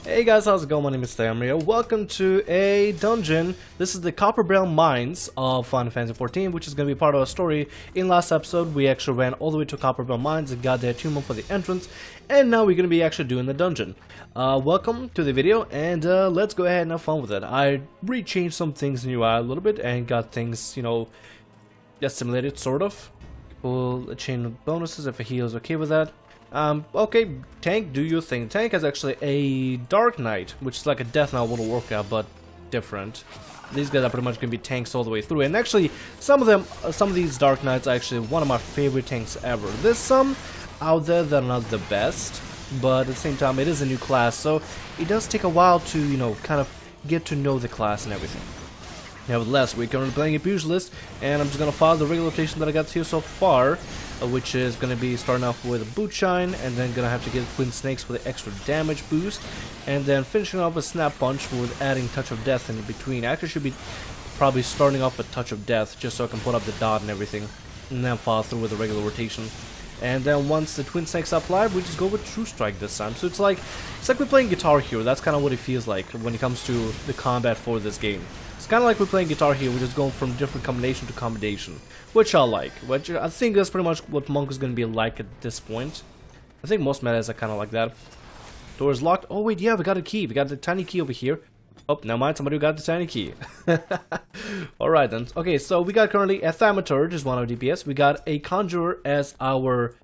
Hey guys, how's it going? My name is Thamriyell. Welcome to a dungeon. This is the Copperbell mines of Final Fantasy XIV, which is going to be part of our story. In last episode, we actually ran all the way to Copperbell mines and got the attunement for the entrance, and now we're going to be actually doing the dungeon. Welcome to the video, and let's go ahead and have fun with it. I re-changed some things in UI a little bit and got things, you know, assimilated, sort of. Pull a chain of bonuses if a heal is okay with that. Okay, tank, do your thing. Tank is actually a Dark Knight, which is like a Death Knight World of Warcraft, but different. These guys are pretty much gonna be tanks all the way through, and actually, some of these Dark Knights are actually one of my favorite tanks ever. There's some out there that are not the best, but at the same time, it is a new class, so it does take a while to, you know, kind of get to know the class and everything. Nevertheless, we're currently playing a Pugilist, and I'm just gonna follow the regular rotation that I got here so far, which is gonna be starting off with a Boot Shine, and then gonna have to get Twin Snakes for the extra damage boost, and then finishing off with Snap Punch with adding Touch of Death in between. I actually should be probably starting off with Touch of Death, just so I can put up the dot and everything, and then follow through with the regular rotation. And then once the Twin Snakes are applied, we just go with True Strike this time. So it's like we're playing Guitar Hero. That's kind of what it feels like when it comes to the combat for this game. It's kind of like we're playing Guitar Hero. We're just going from different combination to combination, which I like. Which I think that's pretty much what Monk is going to be like at this point. I think most metas are kind of like that. Door is locked. Oh wait, yeah, we got a key. We got the tiny key over here. Oh, never mind, somebody got the tiny key. Alright then. Okay, so we got currently a Thaumaturge as one of DPS. We got a Conjurer as our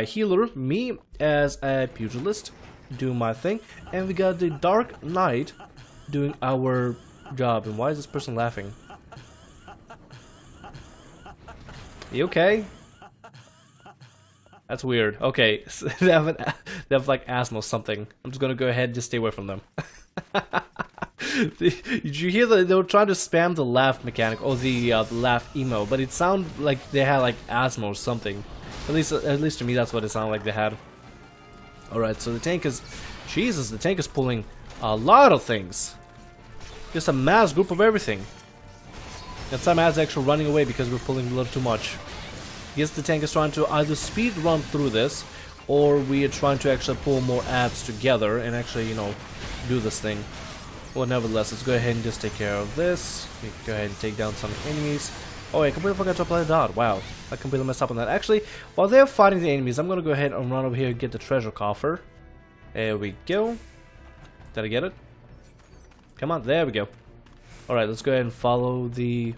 healer. Me as a Pugilist, doing my thing. And we got the Dark Knight doing our job. And why is this person laughing? You okay? That's weird. Okay, so they have like asthma or something. I'm just gonna go ahead and just stay away from them. Did you hear that they were trying to spam the laugh mechanic or the laugh emo, but it sounded like they had like asthma or something. At least to me, that's what it sounded like they had. All right, so the tank is, Jesus, the tank is pulling a lot of things. Just a mass group of everything. And some ads actually running away because we're pulling a little too much. Yes, the tank is trying to either speed run through this, or we are trying to actually pull more ads together and actually, you know, do this thing. Well, nevertheless, let's go ahead and just take care of this. We can go ahead and take down some enemies. Oh, I completely forgot to apply the dot. Wow, I completely messed up on that. Actually, while they're fighting the enemies, I'm gonna go ahead and run over here and get the treasure coffer. There we go. Did I get it? Come on, there we go. Alright, let's go ahead and follow the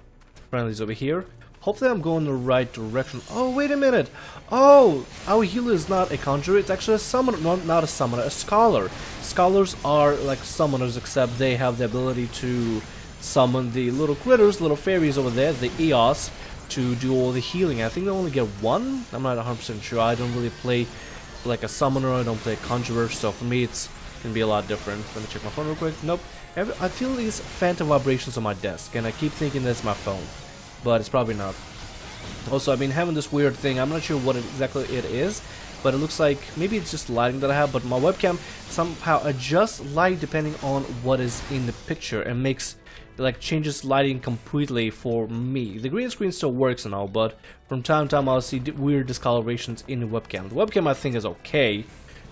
friendlies over here. Hopefully I'm going the right direction. Oh, wait a minute. Oh, our healer is not a conjurer. It's actually a summoner. Not a summoner, a scholar. Scholars are like summoners, except they have the ability to summon the little critters, little fairies over there, the Eos, to do all the healing. I think they only get one. I'm not 100% sure. I don't really play like a summoner. I don't play a conjurer, so for me it's going to be a lot different. Let me check my phone real quick. Nope. I feel these phantom vibrations on my desk, and I keep thinking that's my phone. But it's probably not. Also, I've been having this weird thing. I'm not sure what exactly it is, but it looks like maybe it's just lighting that I have, but my webcam somehow adjusts light depending on what is in the picture and makes, like, changes lighting completely for me. The green screen still works and all, but from time to time I'll see weird discolorations in the webcam. The webcam I think is okay.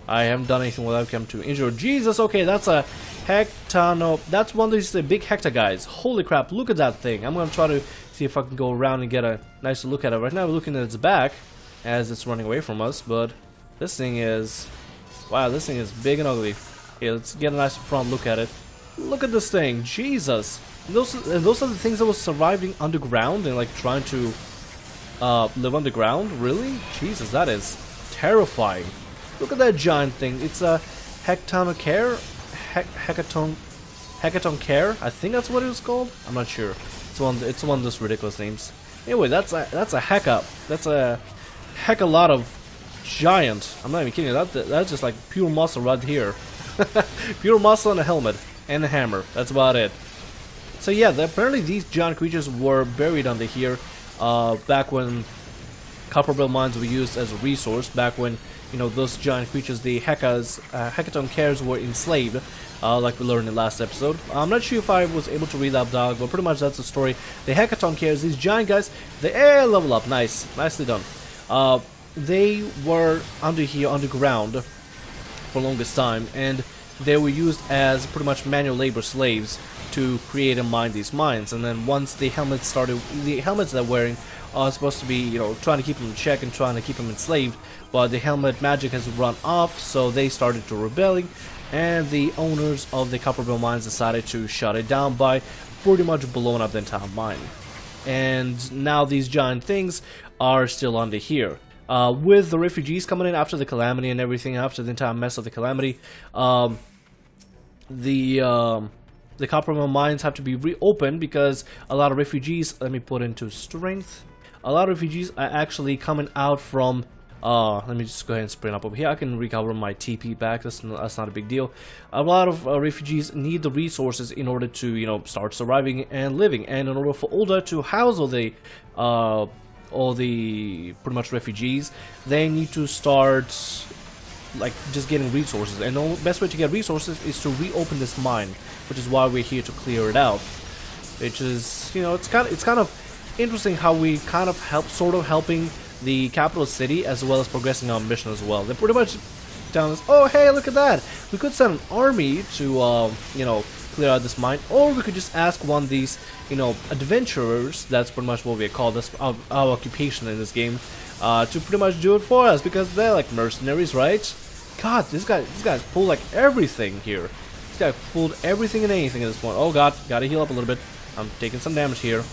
I haven't done anything with webcam to injure. Jesus, okay, that's a hectano. That's one of these big hecta guys. Holy crap, look at that thing. I'm gonna try to see if I can go around and get a nice look at it. Right now we're looking at its back as it's running away from us, but this thing is, wow, this thing is big and ugly. Okay, let's get a nice front look at it. Look at this thing, Jesus. Those are the things that was surviving underground and like trying to live underground? Really? Jesus, that is terrifying. Look at that giant thing. It's a Hectonocare? Hecatonchare? I think that's what it was called. I'm not sure. It's one of those ridiculous names. Anyway, that's a heck up. That's a heck a lot of giant. I'm not even kidding. That's just like pure muscle right here. Pure muscle and a helmet and a hammer. That's about it. So yeah, apparently these giant creatures were buried under here back when Copperbell mines were used as a resource. Back when, you know, those giant creatures, the Hecatoncares, were enslaved, like we learned in the last episode. I'm not sure if I was able to read that dog, but pretty much that's the story. The Hecatoncares, these giant guys, they level up. Nice, nicely done. They were under here, underground, for the longest time, and they were used as pretty much manual labor slaves to create and mine these mines. And then once the helmets they're wearing are supposed to be, you know, trying to keep them in check and trying to keep them enslaved, but the helmet magic has run off, so they started to rebelling, and the owners of the Copperbell mines decided to shut it down by pretty much blowing up the entire mine. And now these giant things are still under here. With the refugees coming in after the calamity and everything, after the entire mess of the calamity, the Copperbell mines have to be reopened because a lot of refugees, let me put into strength, a lot of refugees are actually coming out from, let me just go ahead and sprint up over here. I can recover my TP back, that's not a big deal. A lot of refugees need the resources in order to, you know, start surviving and living, and in order for Ul'dah to house all the pretty much refugees, they need to start like just getting resources, and the best way to get resources is to reopen this mine, which is why we're here to clear it out. Which is, you know, it's kind of interesting how we kind of helping the capital city as well as progressing our mission as well. They're pretty much telling us, oh hey, look at that, we could send an army to you know, clear out this mine, or we could just ask one of these, you know, adventurers, that's pretty much what we call this, our occupation in this game, to pretty much do it for us, because they're like mercenaries, right? God, this guy's pulled like everything here. This guy pulled everything and anything at this point. Oh god, gotta heal up a little bit. I'm taking some damage here.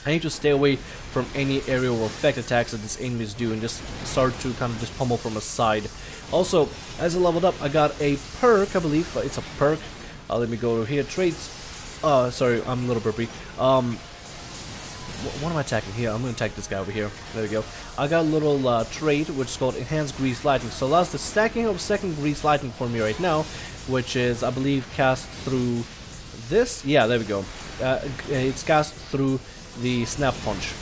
I need to stay away from any aerial effect attacks that this enemies do and just start to kind of just pummel from a side. Also, as I leveled up, I got a perk, I believe. It's a perk. Let me go over here. Traits. Sorry, I'm a little burpy. What am I attacking here? I'm going to attack this guy over here. There we go. I got a little trait which is called Enhanced Grease Lightning. So allows the stacking of second Grease Lightning for me right now, which is, I believe, cast through this. Yeah, there we go. It's cast through the Snap Punch.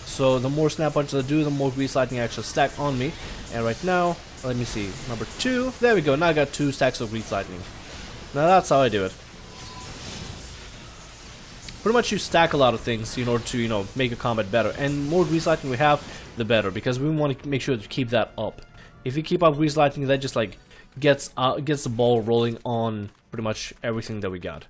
So the more Snap Punches I do, the more Grease Lightning actually stack on me. And right now, let me see, number 2. There we go. Now I got 2 stacks of Grease Lightning. Now that's how I do it. Pretty much you stack a lot of things in order to, you know, make your combat better. And more Grease Lightning we have, the better, because we want to make sure to keep that up. If you keep up Grease Lightning, that just like gets the ball rolling on pretty much everything that we got.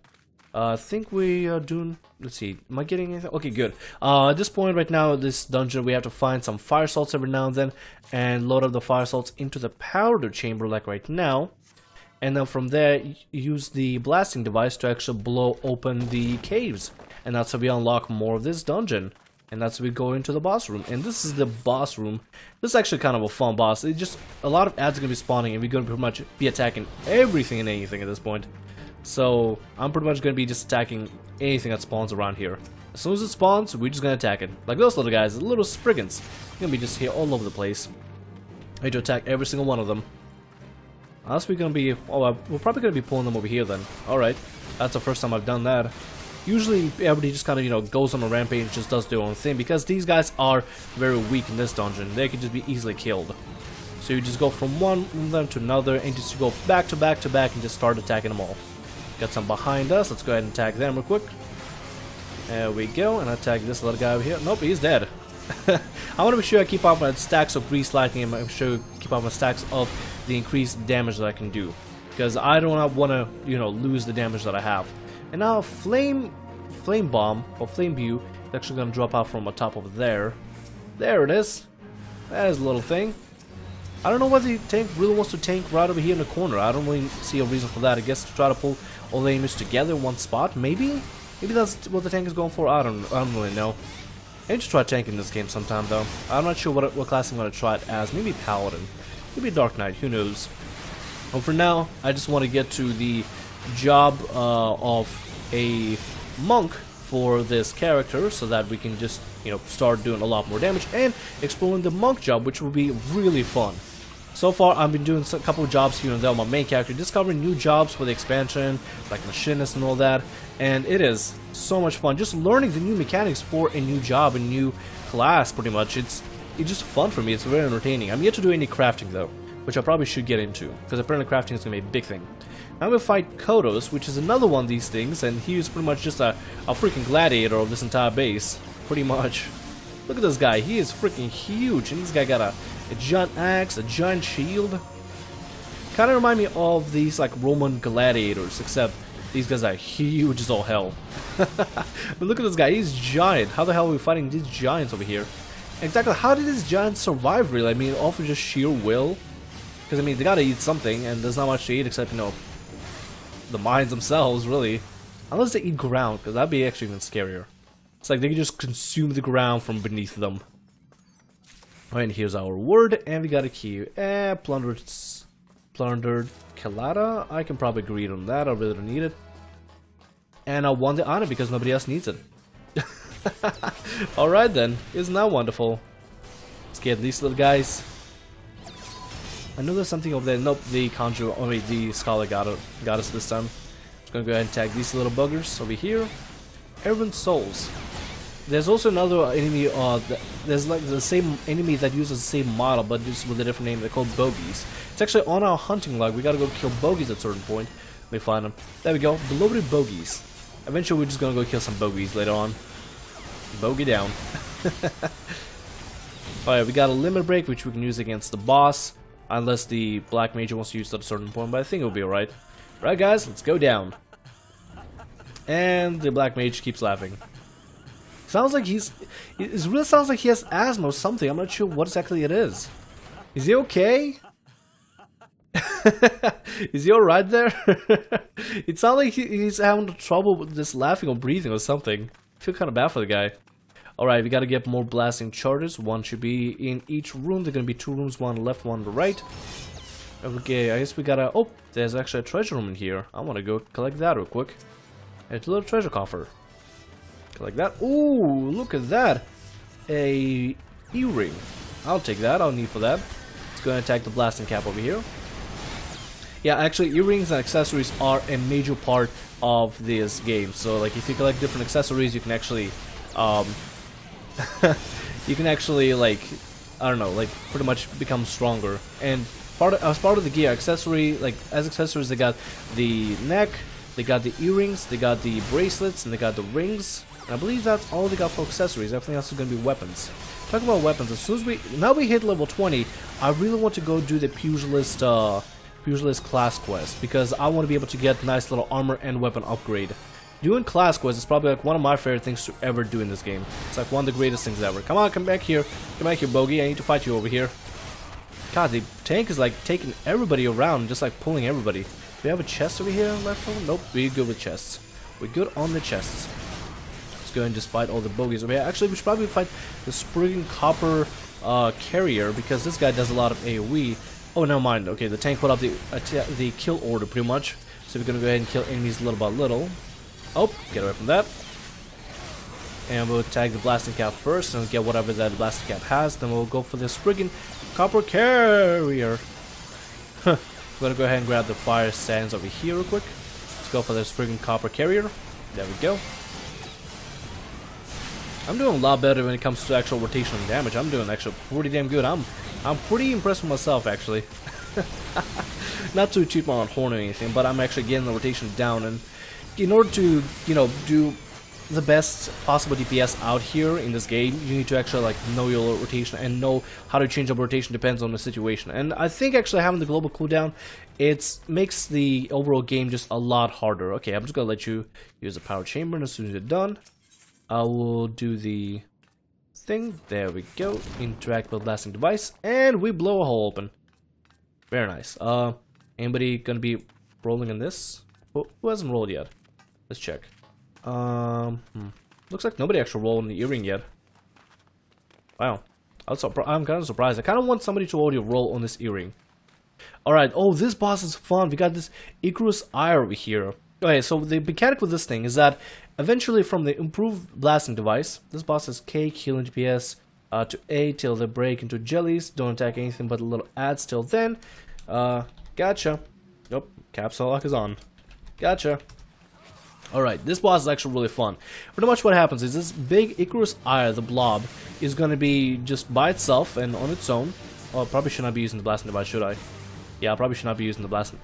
I think we are doing, let's see, am I getting anything? Okay, good. At this point right now, this dungeon, we have to find some fire salts every now and then, and load up the fire salts into the powder chamber like right now. And then from there, use the blasting device to actually blow open the caves. And that's how we unlock more of this dungeon. And that's how we go into the boss room. And this is the boss room. This is actually kind of a fun boss. It's just a lot of ads are going to be spawning, and we're going to pretty much be attacking everything and anything at this point. So I'm pretty much going to be just attacking anything that spawns around here. As soon as it spawns, we're just going to attack it. Like those little guys, the little spriggans. They're going to be just here all over the place. I need to attack every single one of them. Unless we're going to be... oh, we're probably going to be pulling them over here then. Alright. That's the first time I've done that. Usually everybody just kind of, you know, goes on a rampage and just does their own thing, because these guys are very weak in this dungeon. They can just be easily killed. So you just go from one of them to another and just go back to back to back and just start attacking them all. Got some behind us. Let's go ahead and attack them real quick. There we go. And attack this little guy over here. Nope, he's dead. I want to be sure I keep up my stacks of Grease Lightning, and make sure I keep up my stacks of the increased damage that I can do, because I don't want to, you know, lose the damage that I have. And now Flame Bomb or Flame View is actually going to drop out from the top over there. There it is. That is a little thing. I don't know whether the tank really wants to tank right over here in the corner. I don't really see a reason for that. I guess to try to pull all the enemies together in one spot. Maybe that's what the tank is going for. I don't really know. I need to try tanking this game sometime though. I'm not sure what class I'm going to try it as. Maybe Paladin. Maybe Dark Knight. Who knows? But for now, I just want to get to the job of a monk for this character, so that we can just, you know, start doing a lot more damage and exploring the monk job, which will be really fun. So far, I've been doing a couple of jobs here and there on my main character, discovering new jobs for the expansion, like machinist and all that, and it is so much fun. Just learning the new mechanics for a new job, a new class, pretty much. It's just fun for me. It's very entertaining. I'm yet to do any crafting though, which I probably should get into, because apparently crafting is going to be a big thing. I'm going to fight Kodos, which is another one of these things, and he's pretty much just a freaking gladiator of this entire base, pretty much. Look at this guy, he is freaking huge, and this guy got a giant axe, a giant shield. Kind of remind me of these like Roman gladiators, except these guys are huge as all hell. But look at this guy, he's giant. How the hell are we fighting these giants over here? Exactly, how did these giants survive really? I mean, off of just sheer will? Because I mean, they gotta eat something, and there's not much to eat except, you know, the mines themselves, really. Unless they eat ground, because that'd be actually even scarier. It's like they can just consume the ground from beneath them. And here's our reward, and we got a key. Plundered Kalata. I can probably agree on that, I really don't need it. And I won the honor because nobody else needs it. Alright then, isn't that wonderful? Let's get these little guys. I know there's something over there. Nope, the conjure, oh wait, the scholar got us this time. Just gonna go ahead and tag these little buggers over here. Errant souls. There's also another enemy, there's like the same enemy that uses the same model, but just with a different name. They're called bogies. It's actually on our hunting log. We gotta go kill bogies at a certain point. Let me find them. There we go, bloated bogies. Eventually we're just gonna go kill some bogies later on. Bogey down. Alright, we got a limit break, which we can use against the boss. Unless the black mage wants to use it at a certain point, but I think it'll be alright. Right guys, let's go down. And the black mage keeps laughing. Sounds like it really sounds like he has asthma or something. I'm not sure what exactly it is. Is he okay? Is he alright there? It sounds like he's having trouble with just laughing or breathing or something. I feel kind of bad for the guy. Alright, we gotta get more blasting charges. One should be in each room. There are gonna be 2 rooms, one left, one on the right. Okay, I guess we gotta... Oh, there's actually a treasure room in here. I wanna go collect that real quick. It's a little treasure coffer. Collect that. Ooh, look at that. A earring. I'll take that. I'll need for that. Let's go and attack the blasting cap over here. Yeah, actually, earrings and accessories are a major part of this game. So, like, if you collect different accessories, you can actually... you can actually, like, I don't know, like, pretty much become stronger. And as part of the gear, accessory, like, as accessories, they got the neck, they got the earrings, they got the bracelets, and they got the rings. And I believe that's all they got for accessories. Everything else is going to be weapons. Talking about weapons, as soon as now we hit level 20, I really want to go do the Pugilist class quest, because I want to be able to get nice little armor and weapon upgrade. Doing class quests is probably like one of my favorite things to ever do in this game. It's like one of the greatest things ever. Come on, come back here. Come back here, Bogey. I need to fight you over here. God, the tank is like taking everybody around, just like pulling everybody. Do we have a chest over here left? Nope, we're good with chests. We're good on the chests. Let's go and just fight all the bogies over here. Actually, we should probably fight the Sprigging Copper Carrier, because this guy does a lot of AoE. Oh, never mind. Okay, the tank put up the kill order pretty much. So we're gonna go ahead and kill enemies little by little. Oh, get away from that. And we'll tag the blasting cap first and get whatever that blasting cap has. Then we'll go for the Sprigging Copper Carrier. I'm gonna go ahead and grab the fire sands over here real quick. Let's go for the Sprigging Copper Carrier. There we go. I'm doing a lot better when it comes to actual rotational damage. I'm doing actually pretty damn good. I'm pretty impressed with myself, actually. Not to toot my own horn or anything, but I'm actually getting the rotation down. And in order to, you know, do the best possible DPS out here in this game, you need to actually like know your rotation and know how to change up rotation depends on the situation. And I think actually having the global cooldown, it makes the overall game just a lot harder. Okay, I'm just gonna let you use the power chamber, and as soon as you're done, I will do the thing. There we go. Interact with blasting device, and we blow a hole open. Very nice. Anybody gonna be rolling in this? Who hasn't rolled yet? Let's check. Looks like nobody actually rolled in the earring yet. Wow. I'm kind of surprised. I kind of want somebody to already roll on this earring. Alright, oh, this boss is fun. We got this Icarus Eye over here. Okay, so the mechanic with this thing is that eventually from the improved blasting device, this boss has K, healing DPS to A till they break into jellies. Don't attack anything but a little adds till then. Gotcha. Nope, capsule lock is on. Gotcha. Alright, this boss is actually really fun. Pretty much what happens is this big Icarus Eye, the blob, is going to be just by itself and on its own. Oh, I probably should not be using the blasting device, should I? Yeah, I probably should not be using the blasting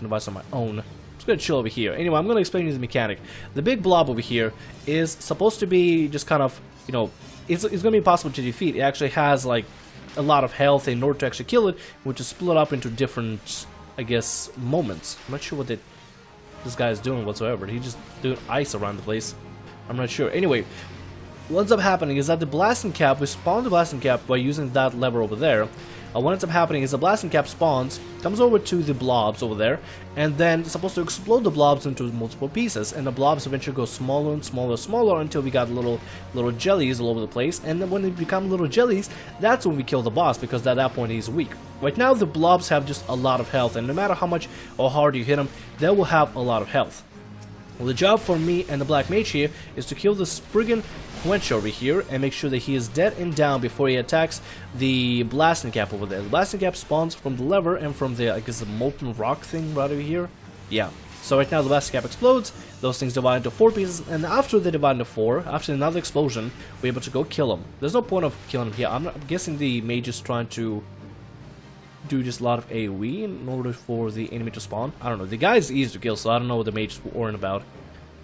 device on my own. I'm just going to chill over here. Anyway, I'm going to explain you the mechanic. The big blob over here is supposed to be just kind of, you know, it's going to be impossible to defeat. It actually has, like, a lot of health in order to actually kill it, which is split up into different, I guess, moments. I'm not sure what this guy is doing whatsoever. He just doing ice around the place. I'm not sure. Anyway, what ends up happening is that the blasting cap, we spawn the blasting cap by using that lever over there. What ends up happening is the blasting cap spawns, comes over to the blobs over there, and then it's supposed to explode the blobs into multiple pieces, and the blobs eventually go smaller and smaller and smaller until we got little jellies all over the place, and then when they become little jellies, that's when we kill the boss, because at that point he's weak. Right now the blobs have just a lot of health, and no matter how much or hard you hit them, they will have a lot of health. Well, the job for me and the Black Mage here is to kill this friggin' Quench over here and make sure that he is dead and down before he attacks the blasting cap over there. The blasting cap spawns from the lever and from the, I guess, the molten rock thing right over here. Yeah. So right now the blasting cap explodes, those things divide into 4 pieces, and after they divide into 4, after another explosion, we're able to go kill him. There's no point of killing him here. I'm guessing the mage is trying to do just a lot of AoE in order for the enemy to spawn. I don't know. The guy is easy to kill, so I don't know what the mage is worrying about.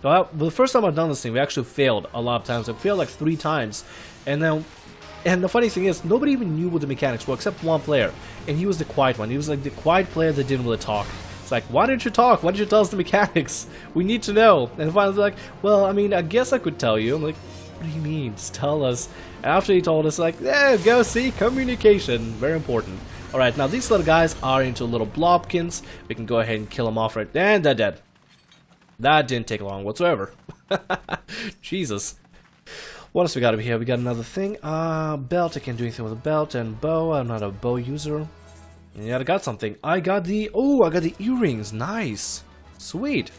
So the first time I've done this thing, we actually failed a lot of times. I failed like 3 times, and the funny thing is, nobody even knew what the mechanics were except one player, and he was the quiet one. He was like the quiet player that didn't really talk. It's like, why didn't you talk? Why didn't you tell us the mechanics? We need to know. And finally, they're like, well, I mean, I guess I could tell you. I'm like, what do you mean? Just tell us. After he told us, like, yeah, go see, communication, very important. All right, now these little guys are into little blobkins. We can go ahead and kill them off right there, and they're dead. That didn't take long whatsoever. Jesus. What else we got over here? We got another thing. Belt. I can't do anything with a belt. And bow. I'm not a bow user. Yeah, I got something. I got the earrings. Nice. Sweet.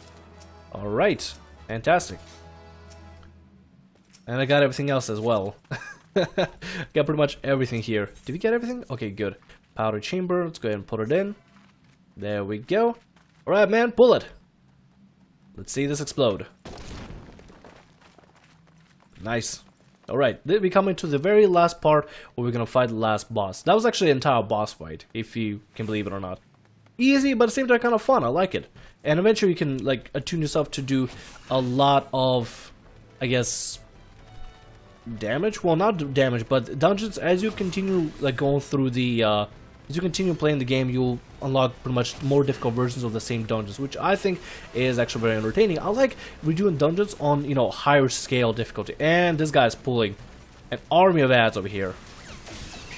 Alright. Fantastic. And I got everything else as well. Got pretty much everything here. Did we get everything? Okay, good. Powder chamber. Let's go ahead and put it in. There we go. Alright, man. Pull it. Let's see this explode. Nice. Alright, then we come into the very last part where we're gonna fight the last boss. That was actually an entire boss fight, if you can believe it or not. Easy, but at the same time kind of fun. I like it. And eventually you can, like, attune yourself to do a lot of, I guess, damage? Well, not damage, but dungeons. As you continue, like, going through the, as you continue playing the game, you'll unlock pretty much more difficult versions of the same dungeons, which I think is actually very entertaining. I like redoing dungeons on, you know, higher scale difficulty. And this guy's pulling an army of ads over here.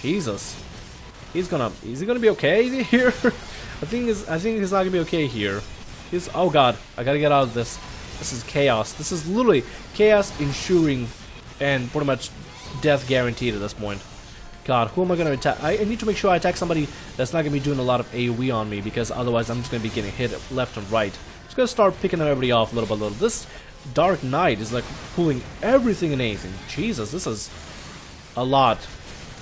Jesus. Is he gonna be okay here? I think he's not gonna be okay here. Oh god, I gotta get out of this. This is chaos. This is literally chaos ensuring and pretty much death guaranteed at this point. God, who am I going to attack? I need to make sure I attack somebody that's not going to be doing a lot of AoE on me, because otherwise I'm just going to be getting hit left and right. I'm just going to start picking everybody off little by little. This Dark Knight is like pulling everything and anything. Jesus, this is a lot.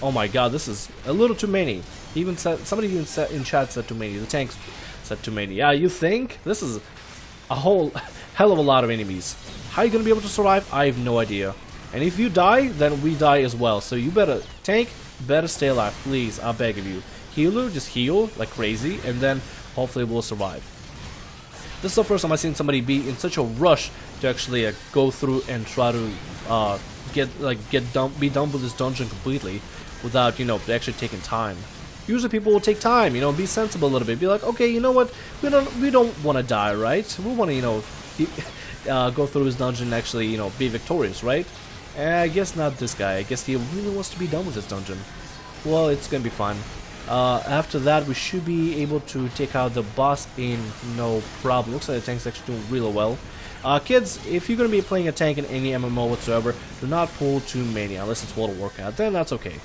Oh my god, this is a little too many. Even somebody even said in chat said too many. The tanks said too many. Yeah, you think? This is a whole hell of a lot of enemies. How are you going to be able to survive? I have no idea. And if you die, then we die as well. So you better tank. Better stay alive, please, I beg of you. Healer, just heal like crazy, and then hopefully we'll survive. This is the first time I've seen somebody be in such a rush to actually go through and try to be done with this dungeon completely without, you know, actually taking time. Usually people will take time, you know, be sensible a little bit, be like, okay, you know what, we don't want to die, right? We want to, you know, go through this dungeon and actually, you know, be victorious, right? I guess not this guy. I guess he really wants to be done with this dungeon. Well, it's gonna be fun. After that, we should be able to take out the boss in no problem. Looks like the tank's actually doing really well. Kids, if you're gonna be playing a tank in any MMO whatsoever, do not pull too many unless it's World of Warcraft. Then that's okay.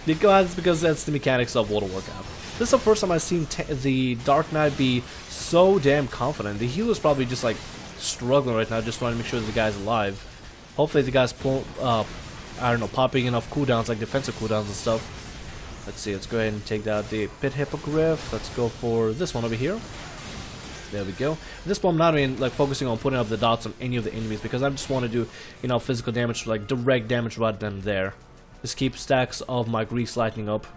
Because that's the mechanics of World of Warcraft. This is the first time I've seen the Dark Knight be so damn confident. The healer's probably just like struggling right now, just trying to make sure the guy's alive. Hopefully the guy's I don't know, popping enough cooldowns, like defensive cooldowns and stuff. Let's see, let's go ahead and take out the Pit Hippogriff. Let's go for this one over here. There we go. At this point I'm not even like focusing on putting up the dots on any of the enemies, because I just want to do, you know, physical damage, like direct damage rather than there. Just keep stacks of my grease lightning up.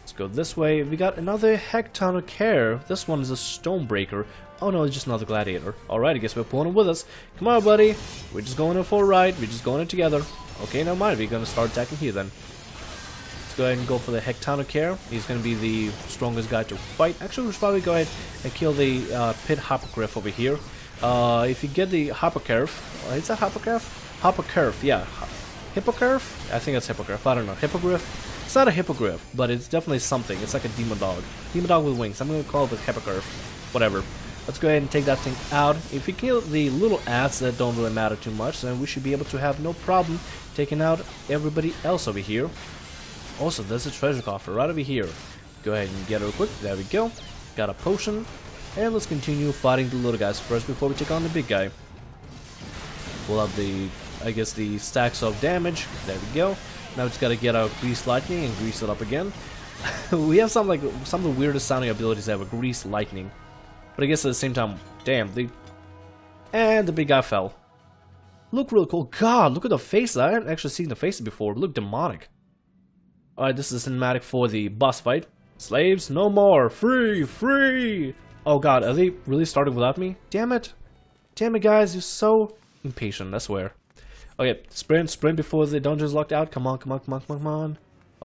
Let's go this way. We got another heck ton of care. This one is a Stonebreaker. Oh no, it's just another gladiator. Alright, I guess we're pulling him with us. Come on, buddy. We're just going in for a ride. We're just going in together. Okay, never mind. We're gonna start attacking here then. go ahead and go for the Hectanocair. He's going to be the strongest guy to fight. Actually, we should probably go ahead and kill the Pit Hippogriff over here. If you get the Hippogriff, is that Hippogriff? Hippogriff, yeah. Hippogriff? I think it's Hippogriff, I don't know. Hippogriff? It's not a Hippogriff, but it's definitely something. It's like a demon dog. Demon dog with wings. I'm going to call it the Hippogriff. Whatever. Let's go ahead and take that thing out. If you kill the little ants that don't really matter too much, then we should be able to have no problem taking out everybody else over here. Also, there's a treasure coffer right over here. Go ahead and get it real quick. There we go. Got a potion. And let's continue fighting the little guys first before we take on the big guy. Pull out the, I guess, the stacks of damage. There we go. Now we just gotta get our Grease Lightning and grease it up again. We have some of the weirdest sounding abilities ever. Grease Lightning. But I guess at the same time, damn, and the big guy fell. Look real cool. God, look at the face. I haven't actually seen the faces before. Look demonic. Alright, this is a cinematic for the boss fight. Slaves, no more. Free, free. Oh god, are they really starting without me? Damn it. Damn it, guys. You're so impatient, I swear. Okay, sprint before the dungeon's locked out. Come on, come on, come on, come on, come on.